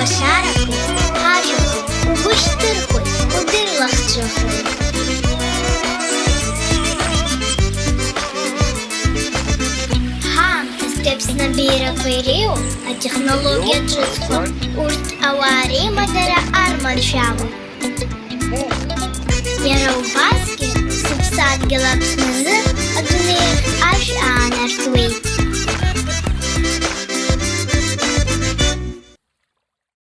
pašārakui, hažakui, ubuštirkui, udirlahčokui. Степсна біра пиріу, а технологія джуско. Урт аварії мадара арман шаву. Яра уваски, субсад гелапсмазы, адунех аш анаш твей.